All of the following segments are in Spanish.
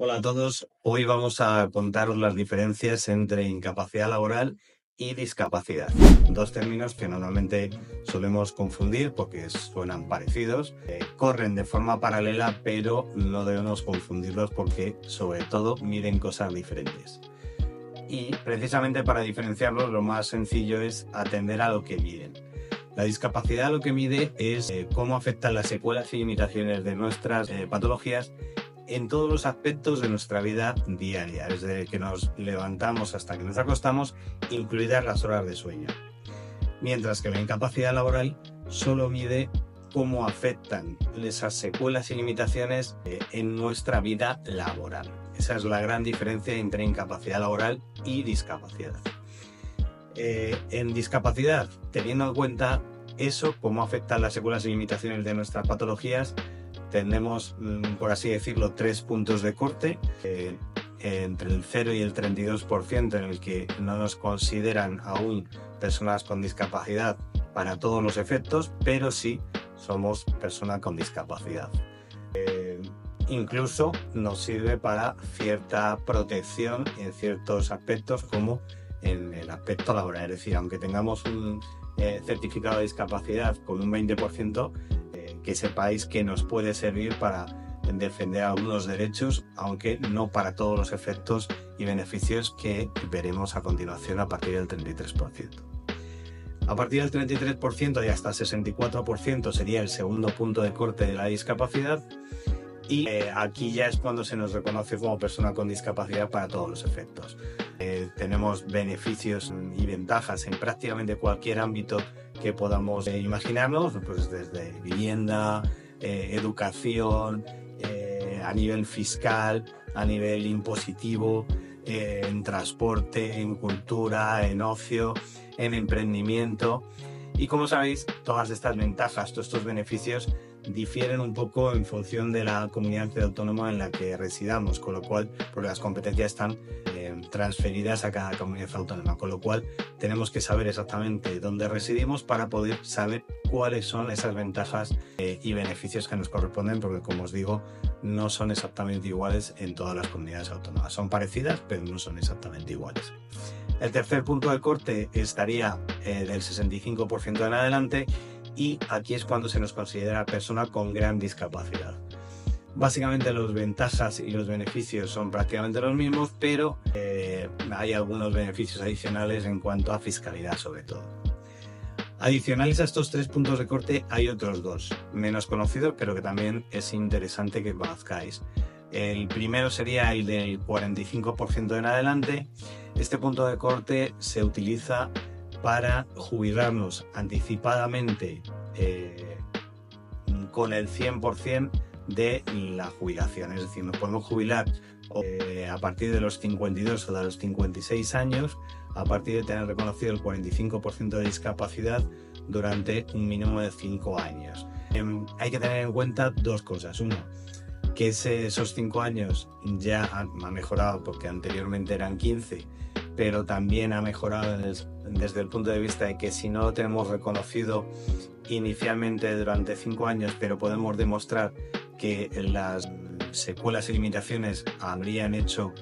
Hola a todos, hoy vamos a contaros las diferencias entre incapacidad laboral y discapacidad. Dos términos que normalmente solemos confundir porque suenan parecidos, corren de forma paralela, pero no debemos confundirlos porque sobre todo miden cosas diferentes. Y precisamente para diferenciarlos lo más sencillo es atender a lo que miden. La discapacidad lo que mide es cómo afectan las secuelas y limitaciones de nuestras patologías en todos los aspectos de nuestra vida diaria, desde que nos levantamos hasta que nos acostamos, incluidas las horas de sueño. Mientras que la incapacidad laboral solo mide cómo afectan esas secuelas y limitaciones en nuestra vida laboral. Esa es la gran diferencia entre incapacidad laboral y discapacidad. En discapacidad, teniendo en cuenta eso, cómo afectan las secuelas y limitaciones de nuestras patologías, tenemos, por así decirlo, 3 puntos de corte, entre el 0 y el 32%, en el que no nos consideran aún personas con discapacidad para todos los efectos, pero sí somos personas con discapacidad. Incluso nos sirve para cierta protección en ciertos aspectos, como en el aspecto laboral. Es decir, aunque tengamos un certificado de discapacidad con un 20%, que sepáis que nos puede servir para defender algunos derechos, aunque no para todos los efectos y beneficios que veremos a continuación a partir del 33%. A partir del 33% y hasta el 64% sería el segundo punto de corte de la discapacidad, y aquí ya es cuando se nos reconoce como persona con discapacidad para todos los efectos. Tenemos beneficios y ventajas en prácticamente cualquier ámbito que podamos imaginarnos, pues desde vivienda, educación, a nivel fiscal, a nivel impositivo, en transporte, en cultura, en ocio, en emprendimiento. Y como sabéis, todas estas ventajas, todos estos beneficios difieren un poco en función de la comunidad autónoma en la que residamos, con lo cual, porque las competencias están transferidas a cada comunidad autónoma, con lo cual tenemos que saber exactamente dónde residimos para poder saber cuáles son esas ventajas y beneficios que nos corresponden, porque como os digo, no son exactamente iguales en todas las comunidades autónomas. Son parecidas, pero no son exactamente iguales. El tercer punto de corte estaría del 65% en adelante, y aquí es cuando se nos considera persona con gran discapacidad. Básicamente las ventajas y los beneficios son prácticamente los mismos, pero hay algunos beneficios adicionales en cuanto a fiscalidad sobre todo. Adicionales a estos 3 puntos de corte hay otros 2, menos conocidos, pero que también es interesante que conozcáis. El primero sería el del 45% en adelante. Este punto de corte se utiliza para jubilarnos anticipadamente con el 100% de la jubilación. Es decir, nos podemos jubilar a partir de los 52 o de los 56 años, a partir de tener reconocido el 45% de discapacidad durante un mínimo de 5 años. Hay que tener en cuenta 2 cosas. Uno, que esos 5 años ya ha mejorado, porque anteriormente eran 15, pero también ha mejorado desde el punto de vista de que si no lo tenemos reconocido inicialmente durante 5 años, pero podemos demostrar que las secuelas y limitaciones habrían hecho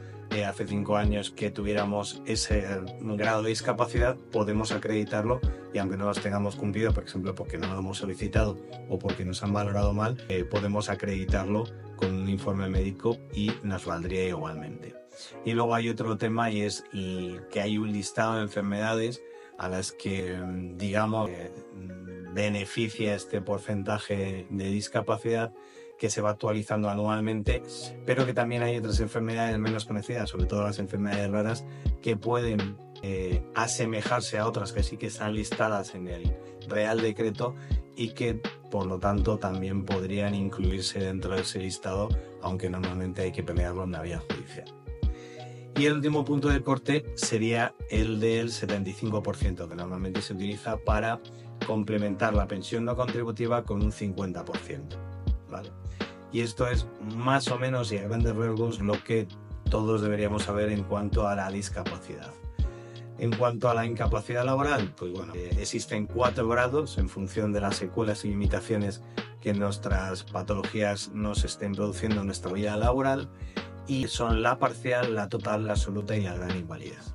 hace 5 años que tuviéramos ese grado de discapacidad, podemos acreditarlo, y aunque no los tengamos cumplido, por ejemplo porque no lo hemos solicitado o porque nos han valorado mal, podemos acreditarlo con un informe médico y nos valdría igualmente. Y luego hay otro tema, y es que hay un listado de enfermedades a las que, digamos, beneficia este porcentaje de discapacidad, que se va actualizando anualmente, pero que también hay otras enfermedades menos conocidas, sobre todo las enfermedades raras, que pueden asemejarse a otras que sí que están listadas en el Real Decreto, y que por lo tanto también podrían incluirse dentro de ese listado, aunque normalmente hay que pelearlo en la vía judicial. Y el último punto de corte sería el del 75%, que normalmente se utiliza para complementar la pensión no contributiva con un 50%, ¿vale? Y esto es más o menos, y a grandes rasgos, lo que todos deberíamos saber en cuanto a la discapacidad. En cuanto a la incapacidad laboral, pues bueno, existen 4 grados en función de las secuelas y limitaciones que nuestras patologías nos estén produciendo en nuestra vida laboral, y son la parcial, la total, la absoluta y la gran invalidez.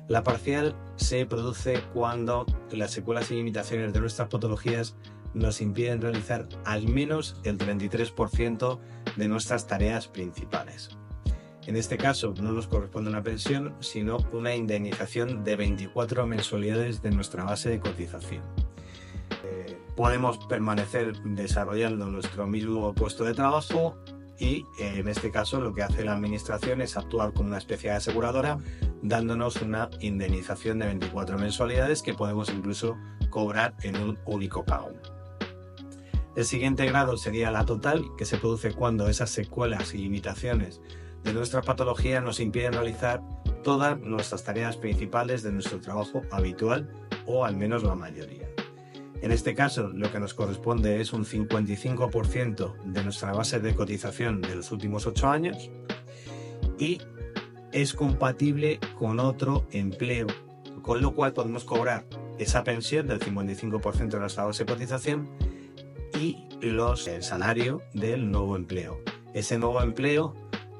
La parcial se produce cuando las secuelas y limitaciones de nuestras patologías nos impiden realizar al menos el 33% de nuestras tareas principales. En este caso no nos corresponde una pensión, sino una indemnización de 24 mensualidades de nuestra base de cotización. Podemos permanecer desarrollando nuestro mismo puesto de trabajo y en este caso lo que hace la administración es actuar como una especie de aseguradora, dándonos una indemnización de 24 mensualidades que podemos incluso cobrar en un único pago. El siguiente grado sería la total, que se produce cuando esas secuelas y limitaciones de nuestra patología nos impiden realizar todas nuestras tareas principales de nuestro trabajo habitual, o al menos la mayoría. En este caso, lo que nos corresponde es un 55% de nuestra base de cotización de los últimos 8 años y es compatible con otro empleo, con lo cual podemos cobrar esa pensión del 55% de nuestra base de cotización y el salario del nuevo empleo. Ese nuevo empleo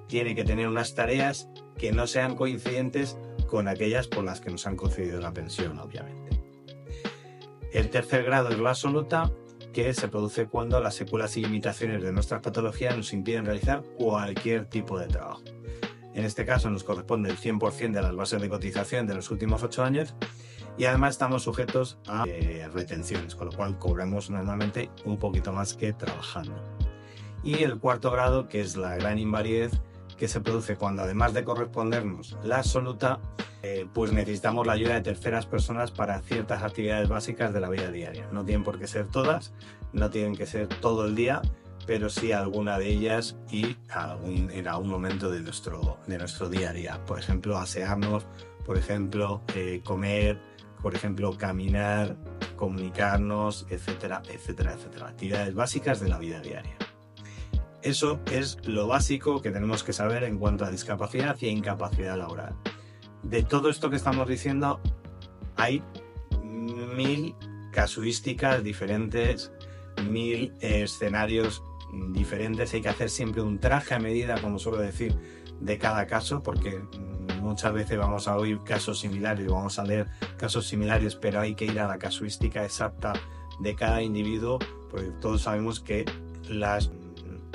tiene que tener unas tareas que no sean coincidentes con aquellas por las que nos han concedido la pensión, obviamente. El tercer grado es la absoluta, que se produce cuando las secuelas y limitaciones de nuestras patologías nos impiden realizar cualquier tipo de trabajo. En este caso nos corresponde el 100% de las bases de cotización de los últimos 8 años y además estamos sujetos a retenciones, con lo cual cobramos normalmente un poquito más que trabajando. Y el cuarto grado, que es la gran invalidez, que se produce cuando además de correspondernos la absoluta, pues necesitamos la ayuda de terceras personas para ciertas actividades básicas de la vida diaria. No tienen por qué ser todas, no tienen que ser todo el día, pero sí alguna de ellas y en algún momento de nuestro día a día. Por ejemplo, asearnos, por ejemplo, comer, por ejemplo, caminar, comunicarnos, etcétera, etcétera, etcétera. Actividades básicas de la vida diaria. Eso es lo básico que tenemos que saber en cuanto a discapacidad y incapacidad laboral. De todo esto que estamos diciendo, hay 1000 casuísticas diferentes, 1000 escenarios diferentes. Hay que hacer siempre un traje a medida, como suelo decir, de cada caso, porque muchas veces vamos a oír casos similares, vamos a leer casos similares, pero hay que ir a la casuística exacta de cada individuo, porque todos sabemos que las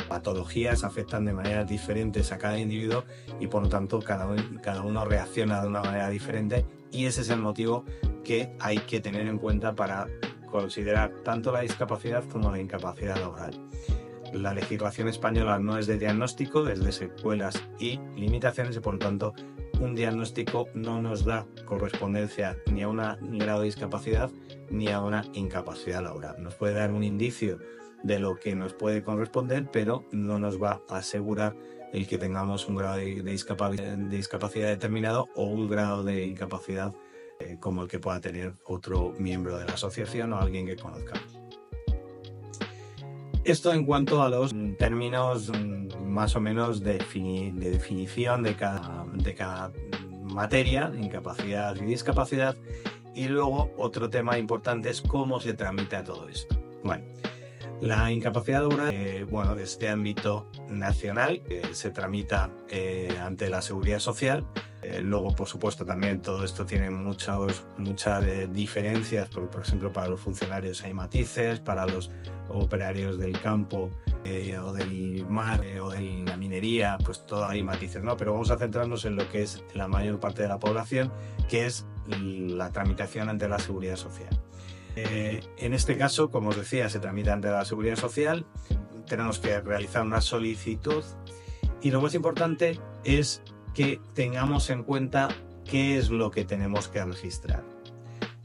patologías afectan de maneras diferentes a cada individuo y por lo tanto cada uno reacciona de una manera diferente, y ese es el motivo que hay que tener en cuenta para considerar tanto la discapacidad como la incapacidad laboral. La legislación española no es de diagnóstico, es de secuelas y limitaciones y por lo tanto un diagnóstico no nos da correspondencia ni a un grado de discapacidad ni a una incapacidad laboral. Nos puede dar un indicio de lo que nos puede corresponder, pero no nos va a asegurar el que tengamos un grado de discapacidad determinado o un grado de incapacidad como el que pueda tener otro miembro de la asociación o alguien que conozcamos. Esto en cuanto a los términos más o menos de definición de cada materia, incapacidad y discapacidad, y luego otro tema importante es cómo se tramita todo esto. Bueno, la incapacidad laboral, de este ámbito nacional, se tramita ante la Seguridad Social. Luego, por supuesto, también todo esto tiene muchas diferencias, porque, por ejemplo, para los funcionarios hay matices, para los operarios del campo o del mar o de la minería, pues todo hay matices, ¿no? Pero vamos a centrarnos en lo que es la mayor parte de la población, que es la tramitación ante la Seguridad Social. En este caso, como os decía, se tramita ante la Seguridad Social, tenemos que realizar una solicitud y lo más importante es que tengamos en cuenta qué es lo que tenemos que registrar.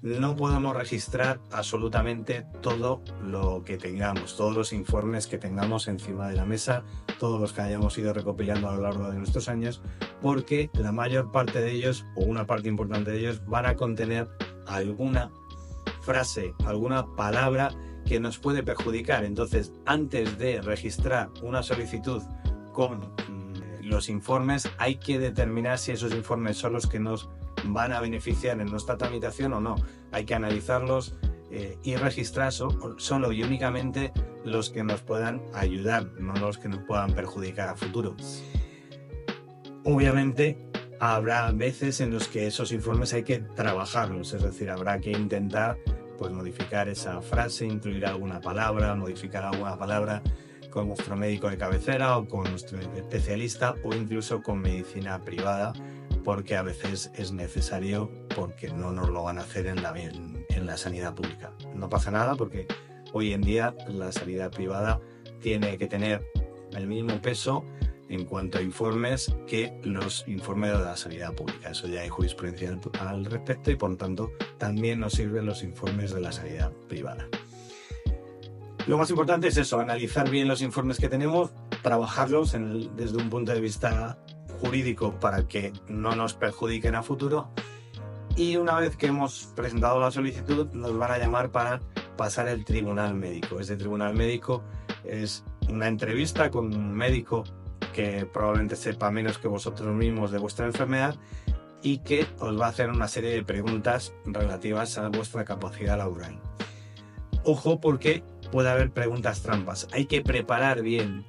No podemos registrar absolutamente todo lo que tengamos, todos los informes que tengamos encima de la mesa, todos los que hayamos ido recopilando a lo largo de nuestros años, porque la mayor parte de ellos, o una parte importante de ellos, van a contener alguna frase, alguna palabra que nos puede perjudicar. Entonces, antes de registrar una solicitud con los informes, hay que determinar si esos informes son los que nos van a beneficiar en nuestra tramitación o no. Hay que analizarlos y registrar solo y únicamente los que nos puedan ayudar, no los que nos puedan perjudicar a futuro. Obviamente habrá veces en los que esos informes hay que trabajarlos, es decir, habrá que intentar pues modificar esa frase, incluir alguna palabra, modificar alguna palabra con vuestro médico de cabecera o con nuestro especialista o incluso con medicina privada, porque a veces es necesario porque no nos lo van a hacer en la sanidad pública. No pasa nada porque hoy en día la sanidad privada tiene que tener el mismo peso en cuanto a informes que los informes de la sanidad pública. Eso ya hay jurisprudencia al respecto y por lo tanto también nos sirven los informes de la sanidad privada. Lo más importante es eso, analizar bien los informes que tenemos, trabajarlos desde un punto de vista jurídico para que no nos perjudiquen a futuro, y una vez que hemos presentado la solicitud nos van a llamar para pasar el tribunal médico. Este tribunal médico es una entrevista con un médico que probablemente sepa menos que vosotros mismos de vuestra enfermedad y que os va a hacer una serie de preguntas relativas a vuestra capacidad laboral. Ojo, porque puede haber preguntas trampas. Hay que preparar bien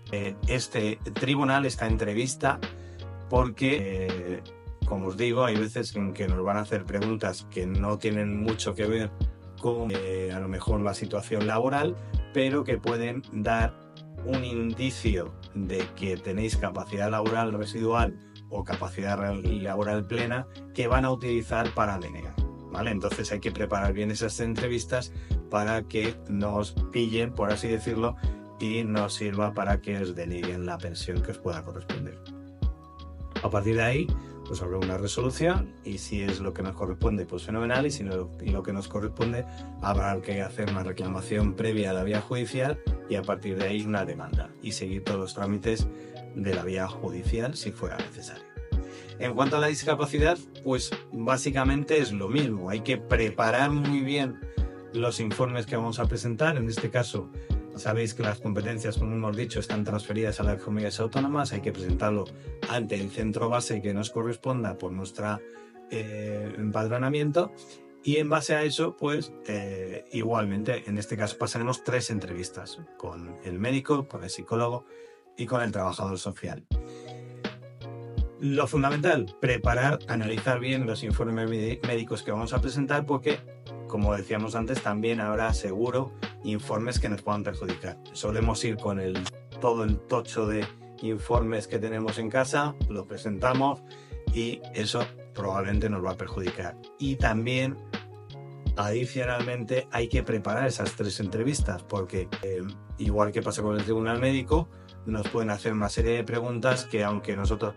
este tribunal, esta entrevista, porque, como os digo, hay veces en que nos van a hacer preguntas que no tienen mucho que ver con a lo mejor la situación laboral, pero que pueden dar un indicio de que tenéis capacidad laboral residual o capacidad laboral plena que van a utilizar para denegar, ¿vale? Entonces hay que preparar bien esas entrevistas para que nos pillen, por así decirlo, y nos sirva para que os deneguen la pensión que os pueda corresponder. A partir de ahí, pues habrá una resolución y si es lo que nos corresponde, pues fenomenal, y si no, y lo que nos corresponde, habrá que hacer una reclamación previa a la vía judicial y a partir de ahí una demanda y seguir todos los trámites de la vía judicial si fuera necesario. En cuanto a la discapacidad, pues básicamente es lo mismo, hay que preparar muy bien los informes que vamos a presentar. En este caso, sabéis que las competencias, como hemos dicho, están transferidas a las comunidades autónomas, hay que presentarlo ante el centro base que nos corresponda por nuestro empadronamiento, y en base a eso, pues igualmente, en este caso pasaremos 3 entrevistas con el médico, con el psicólogo y con el trabajador social. Lo fundamental, preparar, analizar bien los informes médicos que vamos a presentar, porque, como decíamos antes, también habrá seguro informes que nos puedan perjudicar. Solemos ir con todo el tocho de informes que tenemos en casa, lo presentamos y eso probablemente nos va a perjudicar. Y también, adicionalmente, hay que preparar esas 3 entrevistas porque, igual que pasa con el tribunal médico, nos pueden hacer una serie de preguntas que, aunque nosotros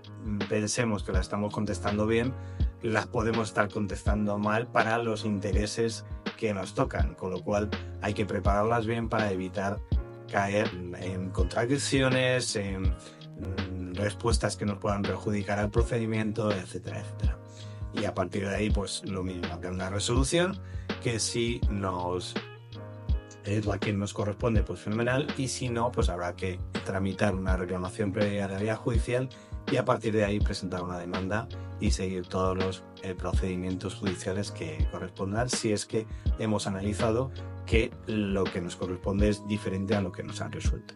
pensemos que las estamos contestando bien, las podemos estar contestando mal para los intereses que nos tocan, con lo cual hay que prepararlas bien para evitar caer en contradicciones, en respuestas que nos puedan perjudicar al procedimiento, etcétera, etcétera. Y a partir de ahí, pues lo mismo, habrá una resolución que si es la que nos corresponde, pues fenomenal, y si no, pues habrá que tramitar una reclamación previa a la vía judicial y a partir de ahí presentar una demanda y seguir todos los procedimientos judiciales que correspondan, si es que hemos analizado que lo que nos corresponde es diferente a lo que nos han resuelto.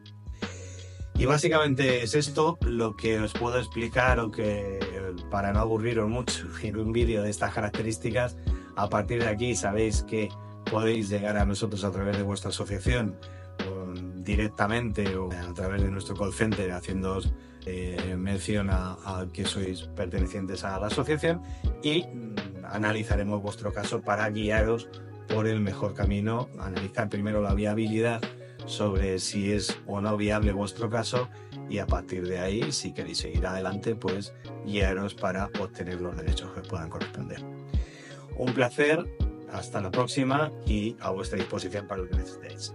Y básicamente es esto lo que os puedo explicar, o que, para no aburriros mucho en un vídeo de estas características. A partir de aquí sabéis que podéis llegar a nosotros a través de vuestra asociación, directamente, o a través de nuestro call center, haciéndoos mención a que sois pertenecientes a la asociación, y analizaremos vuestro caso para guiaros por el mejor camino. Analizar primero la viabilidad sobre si es o no viable vuestro caso, y a partir de ahí, si queréis seguir adelante, pues guiaros para obtener los derechos que os puedan corresponder. Un placer, hasta la próxima y a vuestra disposición para lo que necesitéis.